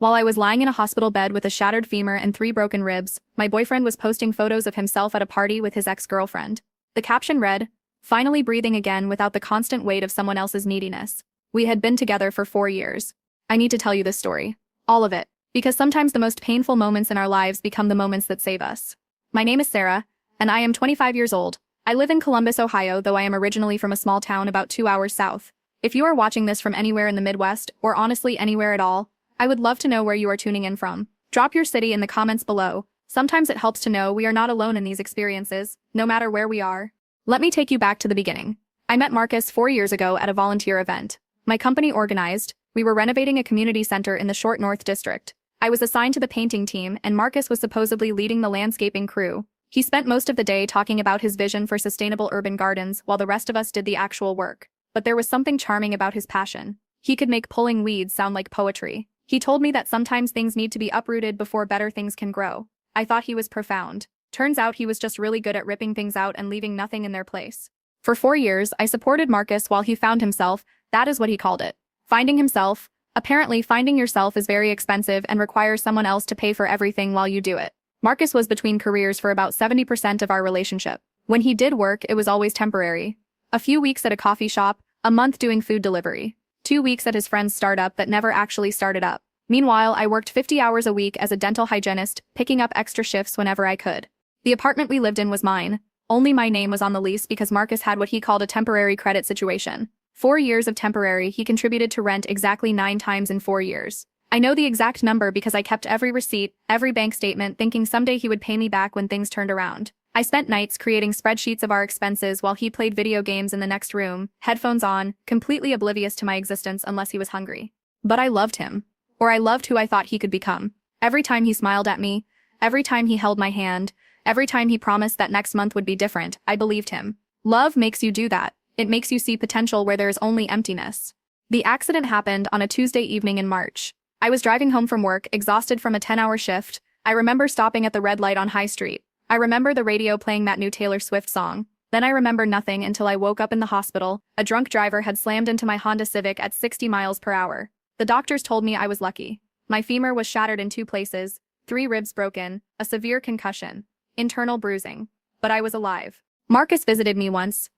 While I was lying in a hospital bed with a shattered femur and 3 broken ribs, my boyfriend was posting photos of himself at a party with his ex-girlfriend. The caption read, "Finally breathing again without the constant weight of someone else's neediness." We had been together for 4 years. I need to tell you this story. All of it. Because sometimes the most painful moments in our lives become the moments that save us. My name is Sarah, and I am 25 years old. I live in Columbus, Ohio, though I am originally from a small town about 2 hours south. If you are watching this from anywhere in the Midwest, or honestly anywhere at all, I would love to know where you are tuning in from. Drop your city in the comments below. Sometimes it helps to know we are not alone in these experiences, no matter where we are. Let me take you back to the beginning. I met Marcus 4 years ago at a volunteer event. My company organized. We were renovating a community center in the Short North District. I was assigned to the painting team, and Marcus was supposedly leading the landscaping crew. He spent most of the day talking about his vision for sustainable urban gardens while the rest of us did the actual work. But there was something charming about his passion. He could make pulling weeds sound like poetry. He told me that sometimes things need to be uprooted before better things can grow. I thought he was profound. Turns out he was just really good at ripping things out and leaving nothing in their place. For 4 years, I supported Marcus while he found himself. That is what he called it. Finding himself. Apparently, finding yourself is very expensive and requires someone else to pay for everything while you do it. Marcus was between careers for about 70% of our relationship. When he did work, it was always temporary. A few weeks at a coffee shop, a month doing food delivery. 2 weeks at his friend's startup that never actually started up. Meanwhile, I worked 50 hours a week as a dental hygienist, picking up extra shifts whenever I could. The apartment we lived in was mine. Only my name was on the lease because Marcus had what he called a temporary credit situation. 4 years of temporary, he contributed to rent exactly 9 times in 4 years. I know the exact number because I kept every receipt, every bank statement, thinking someday he would pay me back when things turned around. I spent nights creating spreadsheets of our expenses while he played video games in the next room, headphones on, completely oblivious to my existence unless he was hungry. But I loved him. Or I loved who I thought he could become. Every time he smiled at me, every time he held my hand, every time he promised that next month would be different, I believed him. Love makes you do that. It makes you see potential where there is only emptiness. The accident happened on a Tuesday evening in March. I was driving home from work, exhausted from a 10-hour shift. I remember stopping at the red light on High Street. I remember the radio playing that new Taylor Swift song. Then I remember nothing until I woke up in the hospital. A drunk driver had slammed into my Honda Civic at 60 miles per hour. The doctors told me I was lucky. My femur was shattered in 2 places, 3 ribs broken, a severe concussion, internal bruising. But I was alive. Marcus visited me once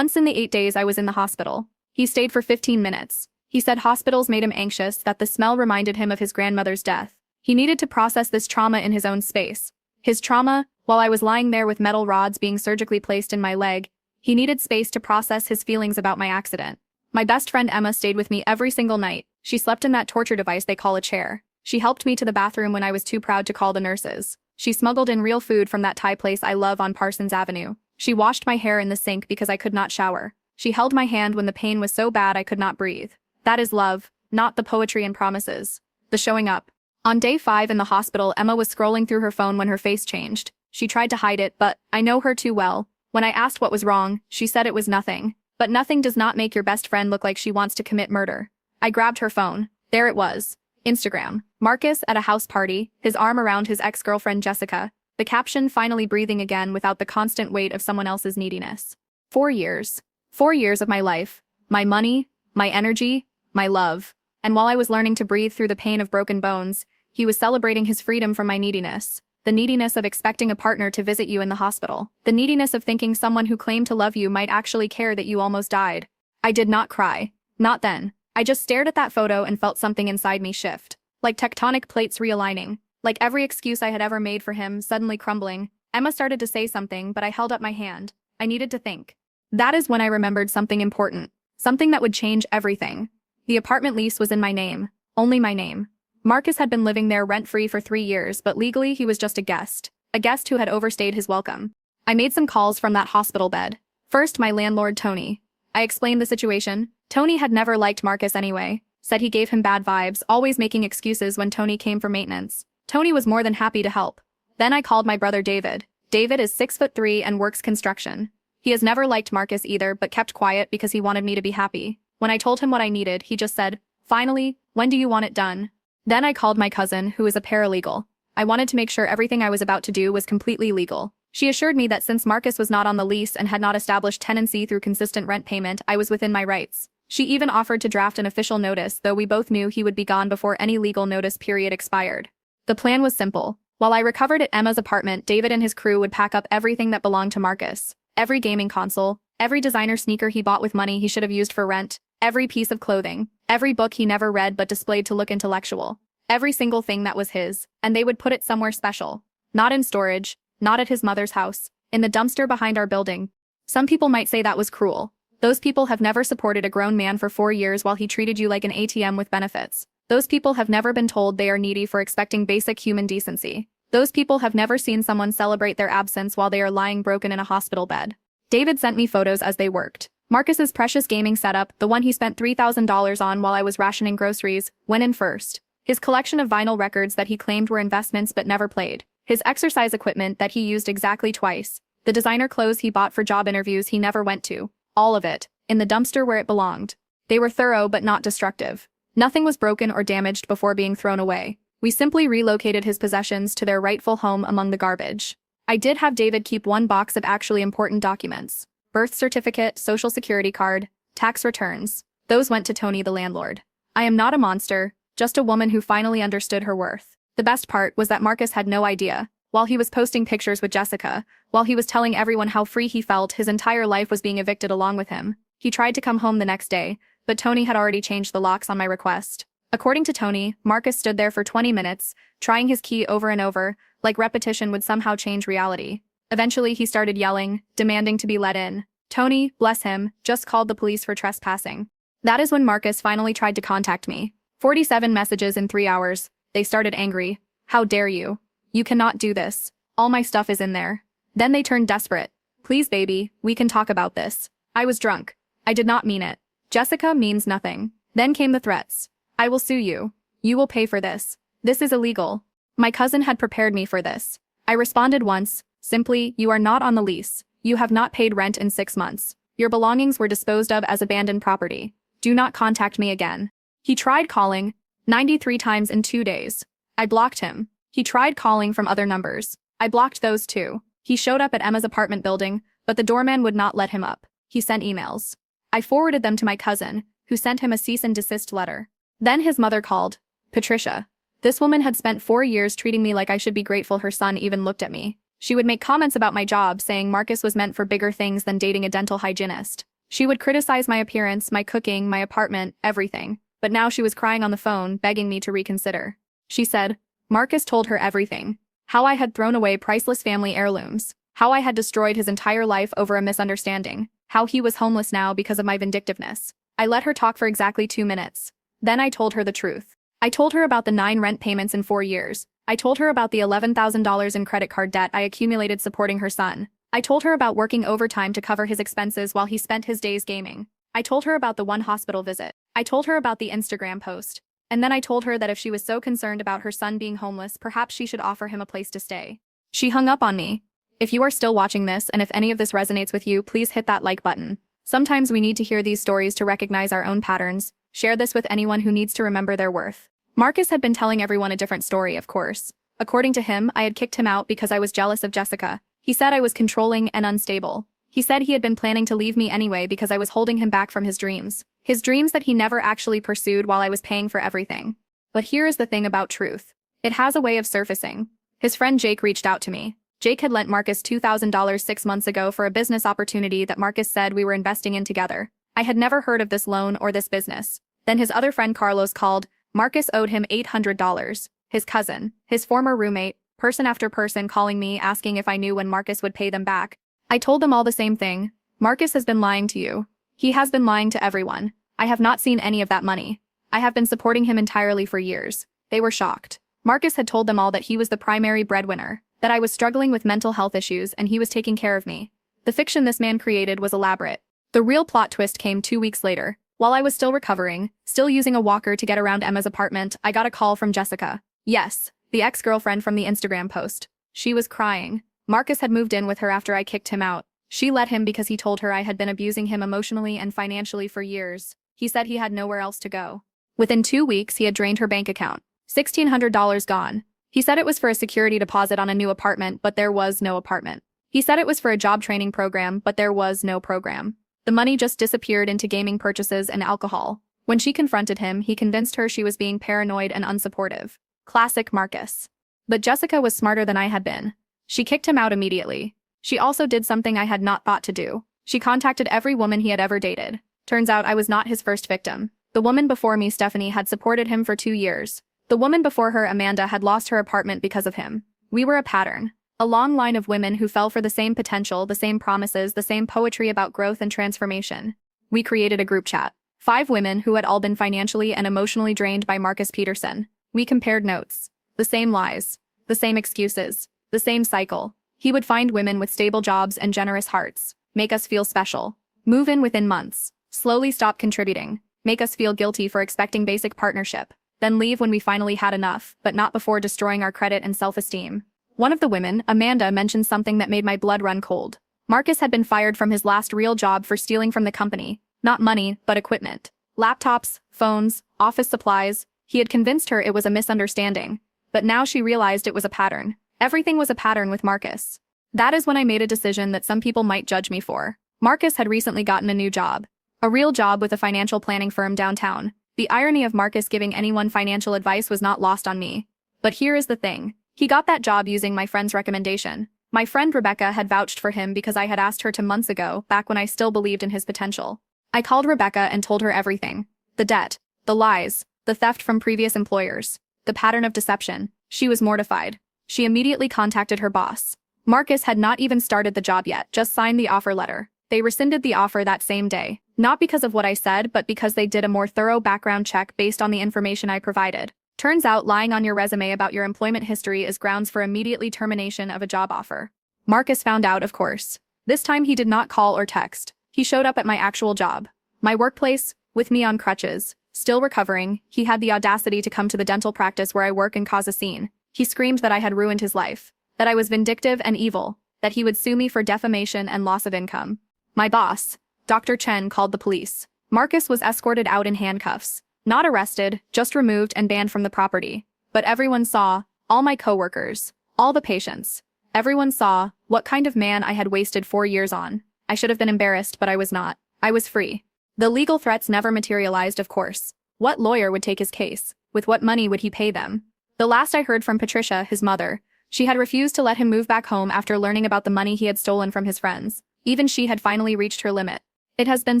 in the 8 days I was in the hospital. He stayed for 15 minutes. He said hospitals made him anxious, that the smell reminded him of his grandmother's death. He needed to process this trauma in his own space. His trauma, while I was lying there with metal rods being surgically placed in my leg, he needed space to process his feelings about my accident. My best friend Emma stayed with me every single night. She slept in that torture device they call a chair. She helped me to the bathroom when I was too proud to call the nurses. She smuggled in real food from that Thai place I love on Parsons Avenue. She washed my hair in the sink because I could not shower. She held my hand when the pain was so bad I could not breathe. That is love, not the poetry and promises. The showing up. On day 5 in the hospital, Emma was scrolling through her phone when her face changed. She tried to hide it, but I know her too well. When I asked what was wrong, she said it was nothing. But nothing does not make your best friend look like she wants to commit murder. I grabbed her phone. There it was. Instagram. Marcus at a house party, his arm around his ex-girlfriend Jessica. The caption, "Finally breathing again without the constant weight of someone else's neediness." 4 years. 4 years of my life. My money, my energy, my love. And while I was learning to breathe through the pain of broken bones, he was celebrating his freedom from my neediness. The neediness of expecting a partner to visit you in the hospital. The neediness of thinking someone who claimed to love you might actually care that you almost died. I did not cry. Not then. I just stared at that photo and felt something inside me shift. Like tectonic plates realigning. Like every excuse I had ever made for him suddenly crumbling. Emma started to say something, but I held up my hand. I needed to think. That is when I remembered something important. Something that would change everything. The apartment lease was in my name. Only my name. Marcus had been living there rent-free for 3 years, but legally he was just a guest. A guest who had overstayed his welcome. I made some calls from that hospital bed. First, my landlord, Tony. I explained the situation. Tony had never liked Marcus anyway. Said he gave him bad vibes, always making excuses when Tony came for maintenance. Tony was more than happy to help. Then I called my brother David. David is 6'3" and works construction. He has never liked Marcus either, but kept quiet because he wanted me to be happy. When I told him what I needed, he just said, "Finally, when do you want it done?" Then I called my cousin, who is a paralegal. I wanted to make sure everything I was about to do was completely legal. She assured me that since Marcus was not on the lease and had not established tenancy through consistent rent payment, I was within my rights. She even offered to draft an official notice, though we both knew he would be gone before any legal notice period expired. The plan was simple. While I recovered at Emma's apartment, David and his crew would pack up everything that belonged to Marcus. Every gaming console, every designer sneaker he bought with money he should have used for rent, every piece of clothing, every book he never read but displayed to look intellectual. Every single thing that was his, and they would put it somewhere special. Not in storage, not at his mother's house, in the dumpster behind our building. Some people might say that was cruel. Those people have never supported a grown man for 4 years while he treated you like an ATM with benefits. Those people have never been told they are needy for expecting basic human decency. Those people have never seen someone celebrate their absence while they are lying broken in a hospital bed. David sent me photos as they worked. Marcus's precious gaming setup, the one he spent $3,000 on while I was rationing groceries, went in first. His collection of vinyl records that he claimed were investments but never played. His exercise equipment that he used exactly twice. The designer clothes he bought for job interviews he never went to. All of it, in the dumpster where it belonged. They were thorough but not destructive. Nothing was broken or damaged before being thrown away. We simply relocated his possessions to their rightful home among the garbage. I did have David keep one box of actually important documents. Birth certificate, social security card, tax returns. Those went to Tony the landlord. I am not a monster, just a woman who finally understood her worth. The best part was that Marcus had no idea. While he was posting pictures with Jessica, while he was telling everyone how free he felt, his entire life was being evicted along with him. He tried to come home the next day, but Tony had already changed the locks on my request. According to Tony, Marcus stood there for 20 minutes, trying his key over and over, like repetition would somehow change reality. Eventually, he started yelling, demanding to be let in. Tony, bless him, just called the police for trespassing. That is when Marcus finally tried to contact me. 47 messages in 3 hours. They started angry. How dare you? You cannot do this. All my stuff is in there. Then they turned desperate. Please, baby, we can talk about this. I was drunk. I did not mean it. Jessica means nothing. Then came the threats. I will sue you. You will pay for this. This is illegal. My cousin had prepared me for this. I responded once, simply, you are not on the lease. You have not paid rent in 6 months. Your belongings were disposed of as abandoned property. Do not contact me again. He tried calling, 93 times in 2 days. I blocked him. He tried calling from other numbers. I blocked those too. He showed up at Emma's apartment building, but the doorman would not let him up. He sent emails. I forwarded them to my cousin, who sent him a cease and desist letter. Then his mother called. Patricia. This woman had spent 4 years treating me like I should be grateful her son even looked at me. She would make comments about my job, saying Marcus was meant for bigger things than dating a dental hygienist. She would criticize my appearance, my cooking, my apartment, everything. But now she was crying on the phone, begging me to reconsider. She said, Marcus told her everything. How I had thrown away priceless family heirlooms. How I had destroyed his entire life over a misunderstanding. How he was homeless now because of my vindictiveness. I let her talk for exactly 2 minutes. Then I told her the truth. I told her about the 9 rent payments in 4 years. I told her about the $11,000 in credit card debt I accumulated supporting her son. I told her about working overtime to cover his expenses while he spent his days gaming. I told her about the 1 hospital visit. I told her about the Instagram post. And then I told her that if she was so concerned about her son being homeless, perhaps she should offer him a place to stay. She hung up on me. If you are still watching this and if any of this resonates with you, please hit that like button. Sometimes we need to hear these stories to recognize our own patterns. Share this with anyone who needs to remember their worth. Marcus had been telling everyone a different story, of course. According to him, I had kicked him out because I was jealous of Jessica. He said I was controlling and unstable. He said he had been planning to leave me anyway because I was holding him back from his dreams. His dreams that he never actually pursued while I was paying for everything. But here is the thing about truth. It has a way of surfacing. His friend Jake reached out to me. Jake had lent Marcus $2,000 6 months ago for a business opportunity that Marcus said we were investing in together. I had never heard of this loan or this business. Then his other friend Carlos called. Marcus owed him $800. His cousin, his former roommate, person after person calling me asking if I knew when Marcus would pay them back. I told them all the same thing. Marcus has been lying to you. He has been lying to everyone. I have not seen any of that money. I have been supporting him entirely for years. They were shocked. Marcus had told them all that he was the primary breadwinner, that I was struggling with mental health issues and he was taking care of me. The fiction this man created was elaborate. The real plot twist came 2 weeks later. While I was still recovering, still using a walker to get around Emma's apartment, I got a call from Jessica. Yes, the ex-girlfriend from the Instagram post. She was crying. Marcus had moved in with her after I kicked him out. She let him because he told her I had been abusing him emotionally and financially for years. He said he had nowhere else to go. Within 2 weeks, he had drained her bank account. $1,600 gone. He said it was for a security deposit on a new apartment, but there was no apartment. He said it was for a job training program, but there was no program. The money just disappeared into gaming purchases and alcohol. When she confronted him, he convinced her she was being paranoid and unsupportive. Classic Marcus. But Jessica was smarter than I had been. She kicked him out immediately. She also did something I had not thought to do. She contacted every woman he had ever dated. Turns out I was not his first victim. The woman before me, Stephanie, had supported him for 2 years. The woman before her, Amanda, had lost her apartment because of him. We were a pattern. A long line of women who fell for the same potential, the same promises, the same poetry about growth and transformation. We created a group chat. 5 women who had all been financially and emotionally drained by Marcus Peterson. We compared notes. The same lies. The same excuses. The same cycle. He would find women with stable jobs and generous hearts. Make us feel special. Move in within months. Slowly stop contributing. Make us feel guilty for expecting basic partnership. Then leave when we finally had enough, but not before destroying our credit and self-esteem. One of the women, Amanda, mentioned something that made my blood run cold. Marcus had been fired from his last real job for stealing from the company. Not money, but equipment. Laptops, phones, office supplies. He had convinced her it was a misunderstanding. But now she realized it was a pattern. Everything was a pattern with Marcus. That is when I made a decision that some people might judge me for. Marcus had recently gotten a new job. A real job with a financial planning firm downtown. The irony of Marcus giving anyone financial advice was not lost on me. But here is the thing. He got that job using my friend's recommendation. My friend Rebecca had vouched for him because I had asked her to months ago, back when I still believed in his potential. I called Rebecca and told her everything. The debt, the lies, the theft from previous employers, the pattern of deception. She was mortified. She immediately contacted her boss. Marcus had not even started the job yet, just signed the offer letter. They rescinded the offer that same day. Not because of what I said, but because they did a more thorough background check based on the information I provided. Turns out lying on your resume about your employment history is grounds for immediately termination of a job offer. Marcus found out, of course. This time he did not call or text. He showed up at my actual job. My workplace, with me on crutches. Still recovering, he had the audacity to come to the dental practice where I work and cause a scene. He screamed that I had ruined his life. That I was vindictive and evil. That he would sue me for defamation and loss of income. My boss, Dr. Chen, called the police. Marcus was escorted out in handcuffs. Not arrested, just removed and banned from the property. But everyone saw, all my coworkers, all the patients. Everyone saw what kind of man I had wasted 4 years on. I should have been embarrassed, but I was not. I was free. The legal threats never materialized, of course. What lawyer would take his case? With what money would he pay them? The last I heard from Patricia, his mother, she had refused to let him move back home after learning about the money he had stolen from his friends. Even she had finally reached her limit. It has been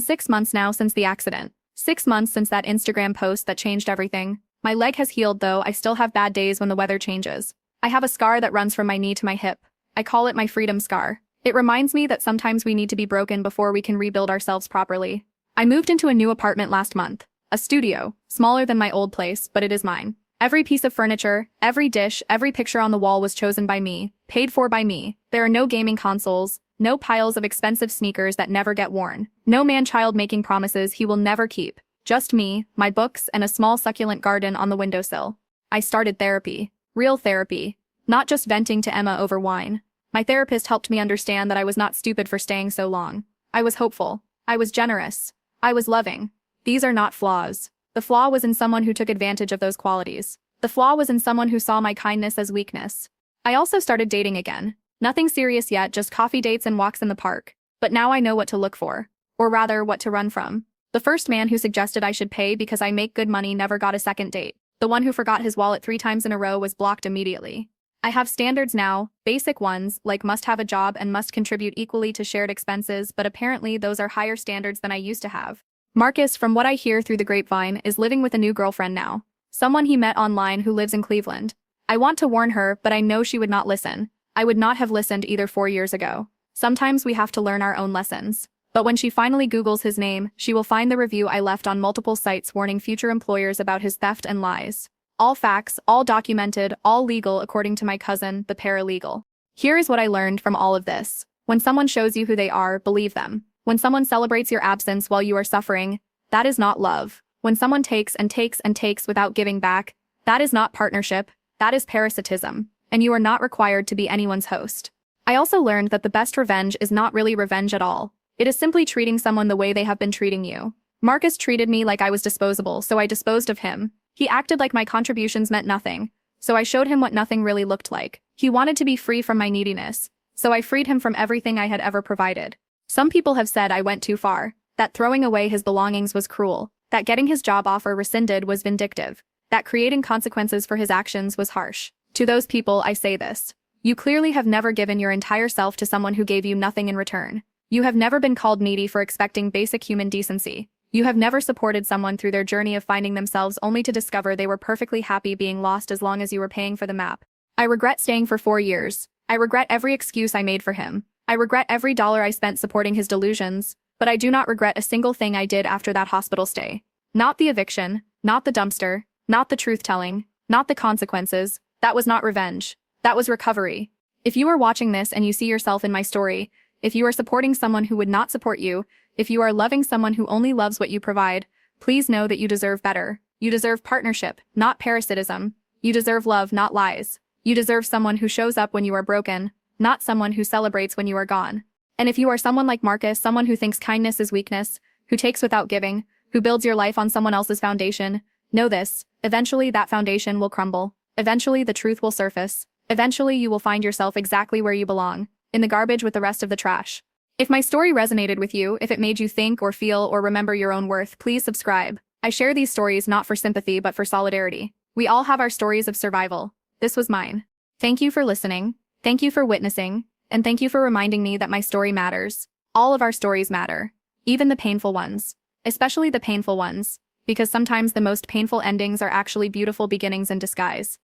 6 months now since the accident. 6 months since that Instagram post that changed everything. My leg has healed, though I still have bad days when the weather changes. I have a scar that runs from my knee to my hip. I call it my freedom scar. It reminds me that sometimes we need to be broken before we can rebuild ourselves properly. I moved into a new apartment last month. A studio, smaller than my old place, but it is mine. Every piece of furniture, every dish, every picture on the wall was chosen by me, paid for by me. There are no gaming consoles, no piles of expensive sneakers that never get worn, no man-child making promises he will never keep. Just me, my books, and a small succulent garden on the windowsill. I started therapy. Real therapy. Not just venting to Emma over wine. My therapist helped me understand that I was not stupid for staying so long. I was hopeful. I was generous. I was loving. These are not flaws. The flaw was in someone who took advantage of those qualities. The flaw was in someone who saw my kindness as weakness. I also started dating again. Nothing serious yet, just coffee dates and walks in the park. But now I know what to look for. Or rather, what to run from. The first man who suggested I should pay because I make good money never got a second date. The one who forgot his wallet 3 times in a row was blocked immediately. I have standards now, basic ones, like must have a job and must contribute equally to shared expenses, but apparently those are higher standards than I used to have. Marcus, from what I hear through the grapevine, is living with a new girlfriend now. Someone he met online who lives in Cleveland. I want to warn her, but I know she would not listen. I would not have listened either 4 years ago. Sometimes we have to learn our own lessons. But when she finally Googles his name, she will find the review I left on multiple sites warning future employers about his theft and lies. All facts, all documented, all legal according to my cousin, the paralegal. Here is what I learned from all of this. When someone shows you who they are, believe them. When someone celebrates your absence while you are suffering, that is not love. When someone takes and takes and takes without giving back, that is not partnership, that is parasitism. And you are not required to be anyone's host. I also learned that the best revenge is not really revenge at all. It is simply treating someone the way they have been treating you. Marcus treated me like I was disposable, so I disposed of him. He acted like my contributions meant nothing, so I showed him what nothing really looked like. He wanted to be free from my neediness, so I freed him from everything I had ever provided. Some people have said I went too far. That throwing away his belongings was cruel. That getting his job offer rescinded was vindictive. That creating consequences for his actions was harsh. To those people, I say this. You clearly have never given your entire self to someone who gave you nothing in return. You have never been called needy for expecting basic human decency. You have never supported someone through their journey of finding themselves only to discover they were perfectly happy being lost as long as you were paying for the map. I regret staying for 4 years. I regret every excuse I made for him. I regret every dollar I spent supporting his delusions, but I do not regret a single thing I did after that hospital stay. Not the eviction, not the dumpster, not the truth-telling, not the consequences. That was not revenge. That was recovery. If you are watching this and you see yourself in my story, if you are supporting someone who would not support you, if you are loving someone who only loves what you provide, please know that you deserve better. You deserve partnership, not parasitism. You deserve love, not lies. You deserve someone who shows up when you are broken, not someone who celebrates when you are gone. And if you are someone like Marcus, someone who thinks kindness is weakness, who takes without giving, who builds your life on someone else's foundation, know this, eventually that foundation will crumble. Eventually the truth will surface. Eventually you will find yourself exactly where you belong, in the garbage with the rest of the trash. If my story resonated with you, if it made you think or feel or remember your own worth, please subscribe. I share these stories not for sympathy but for solidarity. We all have our stories of survival. This was mine. Thank you for listening. Thank you for witnessing. And thank you for reminding me that my story matters. All of our stories matter. Even the painful ones. Especially the painful ones. Because sometimes the most painful endings are actually beautiful beginnings in disguise.